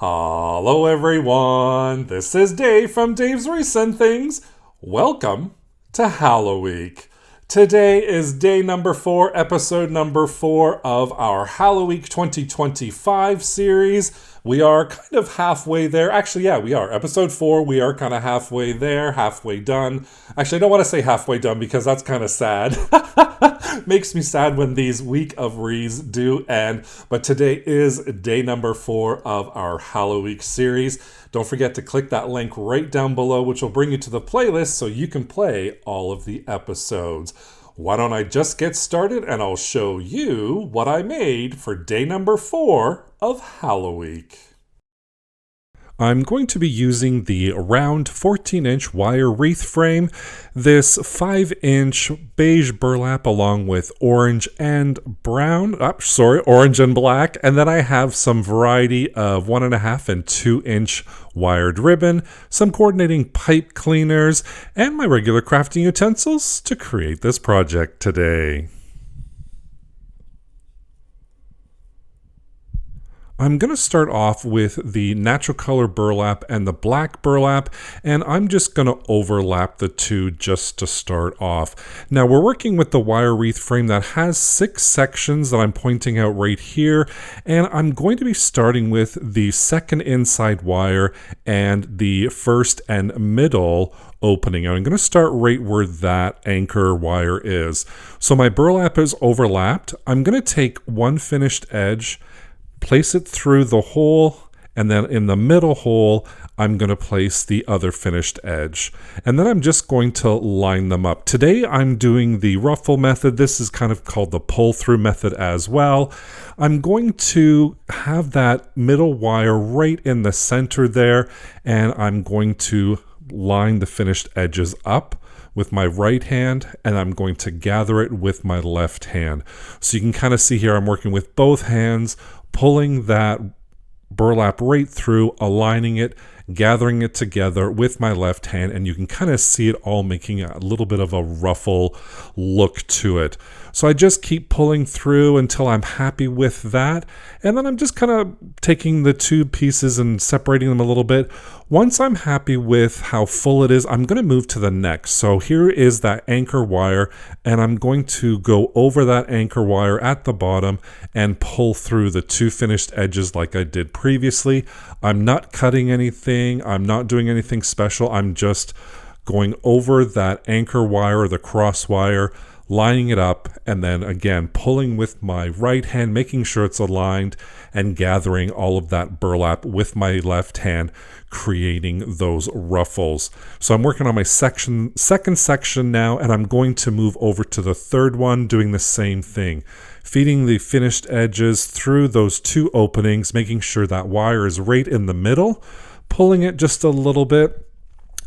Hello everyone, this is Dave from Dave's Recent Things. Welcome to Halloweek. Today is day number 4, episode number 4 of our Halloweek 2025 series. We are kind of halfway there. Actually, yeah, we are. Episode 4, we are kind of halfway there, halfway done. Actually, I don't want to say halfway done because that's kind of sad. Makes me sad when these week of wreaths do end. But today is day number 4 of our Halloweek series. Don't forget to click that link right down below, which will bring you to the playlist so you can play all of the episodes. Why don't I just get started and I'll show you what I made for day number 4 of Halloweek. I'm going to be using the round 14-inch wire wreath frame, this 5-inch beige burlap along with orange and orange and black, and then I have some variety of 1.5 and 2-inch wired ribbon, some coordinating pipe cleaners, and my regular crafting utensils to create this project today. I'm going to start off with the natural color burlap and the black burlap, and I'm just going to overlap the two just to start off. Now we're working with the wire wreath frame that has 6 sections that I'm pointing out right here, and I'm going to be starting with the second inside wire and the first and middle opening. And I'm going to start right where that anchor wire is. So my burlap is overlapped. I'm going to take one finished edge, place it through the hole, and then in the middle hole, I'm going to place the other finished edge. And then I'm just going to line them up. Today, I'm doing the ruffle method. This is kind of called the pull-through method as well. I'm going to have that middle wire right in the center there, and I'm going to line the finished edges up with my right hand, and I'm going to gather it with my left hand. So you can kind of see here I'm working with both hands, pulling that burlap right through, aligning it, gathering it together with my left hand, and you can kind of see it all making a little bit of a ruffle look to it. So I just keep pulling through until I'm happy with that, and then I'm just kind of taking the two pieces and separating them a little bit. Once I'm happy with how full it is, I'm going to move to the next. So here is that anchor wire, and I'm going to go over that anchor wire at the bottom and pull through the two finished edges like I did previously. I'm not cutting anything. I'm not doing anything special. I'm just going over that anchor wire or the cross wire, lining it up, and then again pulling with my right hand, making sure it's aligned, and gathering all of that burlap with my left hand, creating those ruffles. So I'm working on my second section now, and I'm going to move over to the third one, doing the same thing, feeding the finished edges through those two openings, making sure that wire is right in the middle, pulling it just a little bit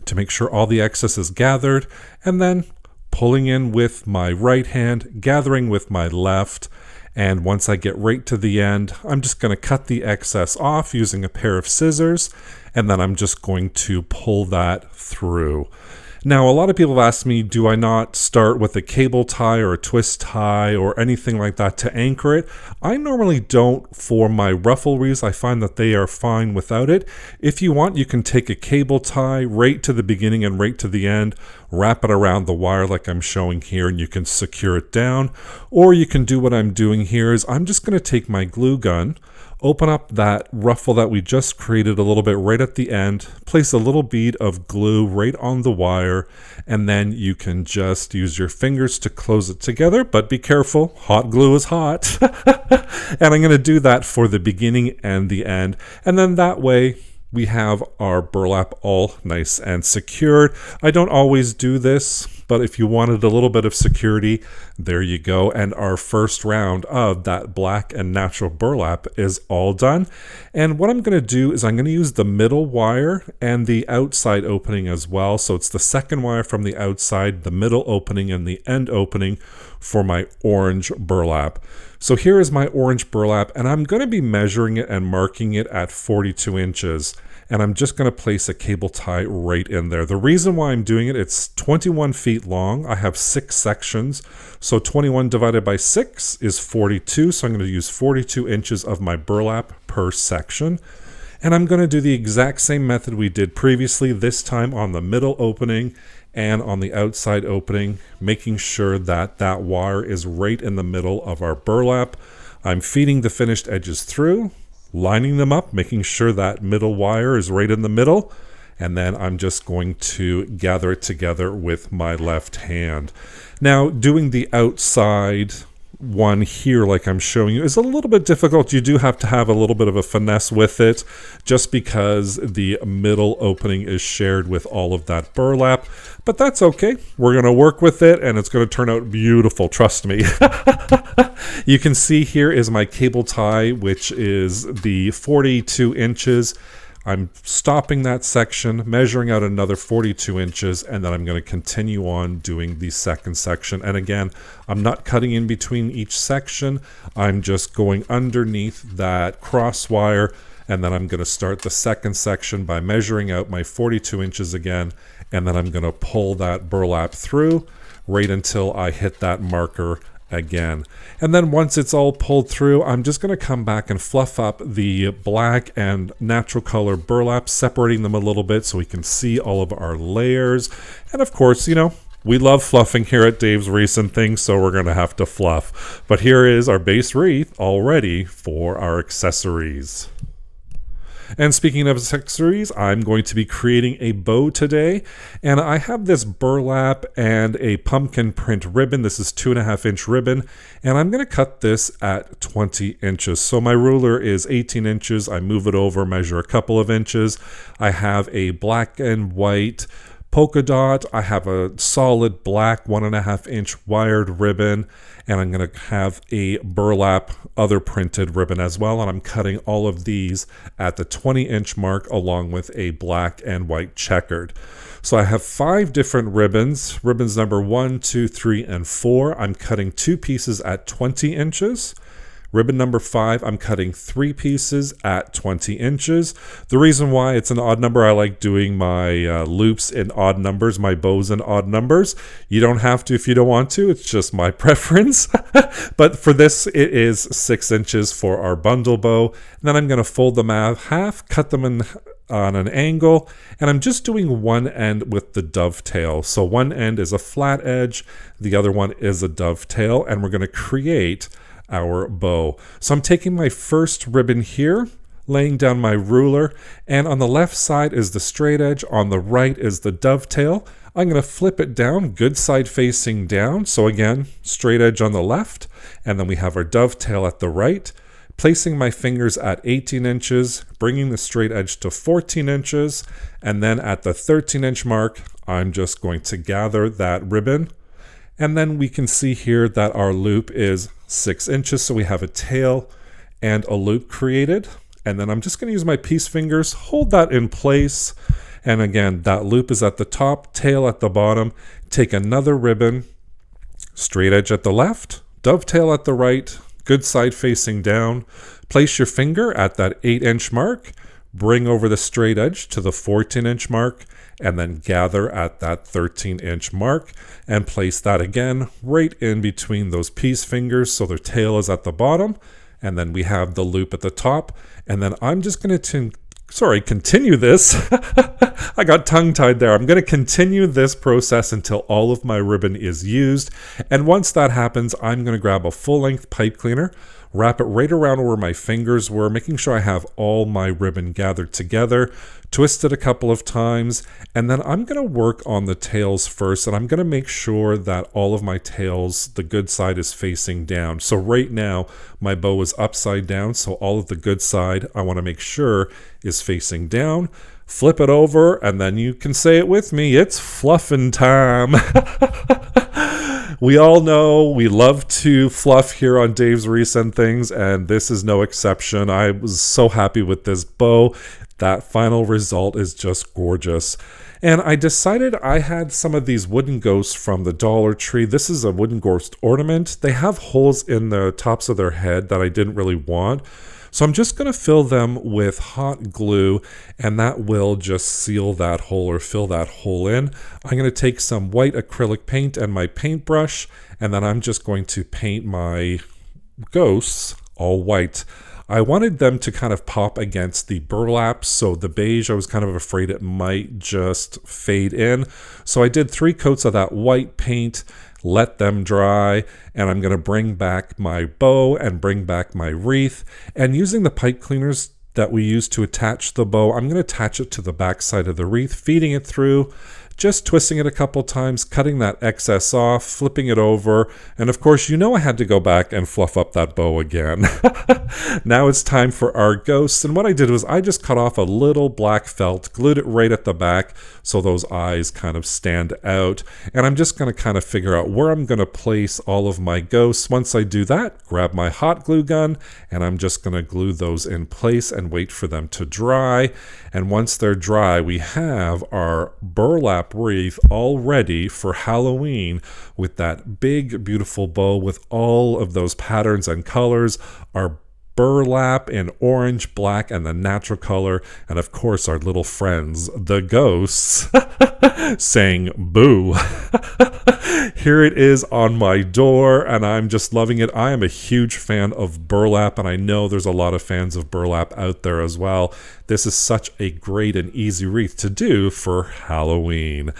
to make sure all the excess is gathered, and then pulling in with my right hand, gathering with my left, and once I get right to the end, I'm just going to cut the excess off using a pair of scissors, and then I'm just going to pull that through. Now, a lot of people have asked me, do I not start with a cable tie or a twist tie or anything like that to anchor it? I normally don't for my ruffle wreaths. I find that they are fine without it. If you want, you can take a cable tie right to the beginning and right to the end, wrap it around the wire like I'm showing here, and you can secure it down. Or you can do what I'm doing here is I'm just going to take my glue gun, open up that ruffle that we just created a little bit right at the end, place a little bead of glue right on the wire, and then you can just use your fingers to close it together, but be careful, hot glue is hot. And I'm going to do that for the beginning and the end, and then that way we have our burlap all nice and secured. I don't always do this, but if you wanted a little bit of security, there you go. And our first round of that black and natural burlap is all done. And what I'm going to do is I'm going to use the middle wire and the outside opening as well. So it's the second wire from the outside, the middle opening, and the end opening for my orange burlap. So here is my orange burlap, and I'm going to be measuring it and marking it at 42 inches. And I'm just going to place a cable tie right in there. The reason why I'm doing it, it's 21 feet long. I have 6 sections. So 21 divided by 6 is 42. So I'm going to use 42 inches of my burlap per section. And I'm going to do the exact same method we did previously, this time on the middle opening and on the outside opening, making sure that that wire is right in the middle of our burlap. I'm feeding the finished edges through, lining them up, making sure that middle wire is right in the middle, and then I'm just going to gather it together with my left hand. Now, doing the outside one here like I'm showing you is a little bit difficult. You do have to have a little bit of a finesse with it, just because the middle opening is shared with all of that burlap, but that's okay. We're going to work with it and it's going to turn out beautiful, trust me. You can see here is my cable tie, which is the 42 inches. I'm stopping that section, measuring out another 42 inches, and then I'm going to continue on doing the second section. And again, I'm not cutting in between each section. I'm just going underneath that cross wire, and then I'm going to start the second section by measuring out my 42 inches again, and then I'm going to pull that burlap through right until I hit that marker again. And then once it's all pulled through, I'm just going to come back and fluff up the black and natural color burlap, separating them a little bit so we can see all of our layers. And of course, you know, we love fluffing here at Dave's Wreaths and Things, so we're going to have to fluff. But here is our base wreath all ready for our accessories. And speaking of accessories, I'm going to be creating a bow today, and I have this burlap and a pumpkin print ribbon. This is 2.5 inch ribbon, and I'm going to cut this at 20 inches. So my ruler is 18 inches. I move it over, measure a couple of inches. I have a black and white polka dot. I have a solid black 1.5 inch wired ribbon, and I'm going to have a burlap other printed ribbon as well, and I'm cutting all of these at the 20 inch mark along with a black and white checkered. So I have 5 different ribbons. Ribbons number 1, 2, 3, and 4. I'm cutting 2 pieces at 20 inches. Ribbon number 5, I'm cutting 3 pieces at 20 inches. The reason why it's an odd number, I like doing my loops in odd numbers, my bows in odd numbers. You don't have to if you don't want to, it's just my preference. But for this, it is 6 inches for our bundle bow. And then I'm going to fold them out half, cut them in on an angle, and I'm just doing one end with the dovetail. So one end is a flat edge, the other one is a dovetail, and we're going to create our bow. So I'm taking my first ribbon here, laying down my ruler, and on the left side is the straight edge, on the right is the dovetail. I'm going to flip it down, good side facing down. So again, straight edge on the left, and then we have our dovetail at the right. Placing my fingers at 18 inches, bringing the straight edge to 14 inches, and then at the 13 inch mark, I'm just going to gather that ribbon. And then we can see here that our loop is 6 inches, so we have a tail and a loop created. And then I'm just going to use my piece fingers, hold that in place. And again, that loop is at the top, tail at the bottom. Take another ribbon, straight edge at the left, dovetail at the right, good side facing down. Place your finger at that 8 inch mark, bring over the straight edge to the 14 inch mark, and then gather at that 13 inch mark and place that again right in between those piece fingers so their tail is at the bottom, and then we have the loop at the top. And then I'm just going to continue this. I got tongue-tied there. I'm going to continue this process until all of my ribbon is used, and once that happens, I'm going to grab a full-length pipe cleaner, wrap it right around where my fingers were, making sure I have all my ribbon gathered together, twist it a couple of times, and then I'm going to work on the tails first, and I'm going to make sure that all of my tails, the good side is facing down. So right now, my bow is upside down, so all of the good side I want to make sure is facing down. Flip it over, and then you can say it with me, it's fluffing time. We all know we love to fluff here on Dave's Wreaths and Things, and this is no exception. I was so happy with this bow. That final result is just gorgeous. And I decided I had some of these wooden ghosts from the Dollar Tree. This is a wooden ghost ornament. They have holes in the tops of their head that I didn't really want. So I'm just going to fill them with hot glue, and that will just seal that hole or fill that hole in. I'm going to take some white acrylic paint and my paintbrush, and then I'm just going to paint my ghosts all white. I wanted them to kind of pop against the burlap, so the beige, I was kind of afraid it might just fade in. So I did 3 coats of that white paint, let them dry, and I'm going to bring back my bow and bring back my wreath. And using the pipe cleaners that we use to attach the bow, I'm going to attach it to the back side of the wreath, feeding it through, just twisting it a couple times, cutting that excess off, flipping it over, and of course, you know I had to go back and fluff up that bow again. Now it's time for our ghosts, and what I did was I just cut off a little black felt, glued it right at the back so those eyes kind of stand out, and I'm just going to kind of figure out where I'm going to place all of my ghosts. Once I do that, grab my hot glue gun, and I'm just going to glue those in place and wait for them to dry. And once they're dry, we have our burlap wreath all ready for Halloween with that big, beautiful bow with all of those patterns and colors, our burlap in orange, black, and the natural color, and of course our little friends, the ghosts, saying boo. Here it is on my door, and I'm just loving it. I am a huge fan of burlap, and I know there's a lot of fans of burlap out there as well. This is such a great and easy wreath to do for Halloween.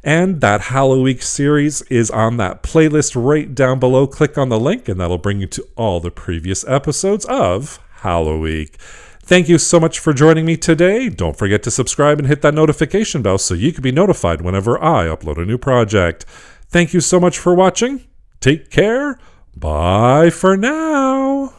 And that Halloweek series is on that playlist right down below. Click on the link, and that'll bring you to all the previous episodes of Halloweek. Thank you so much for joining me today. Don't forget to subscribe and hit that notification bell so you can be notified whenever I upload a new project. Thank you so much for watching. Take care. Bye for now.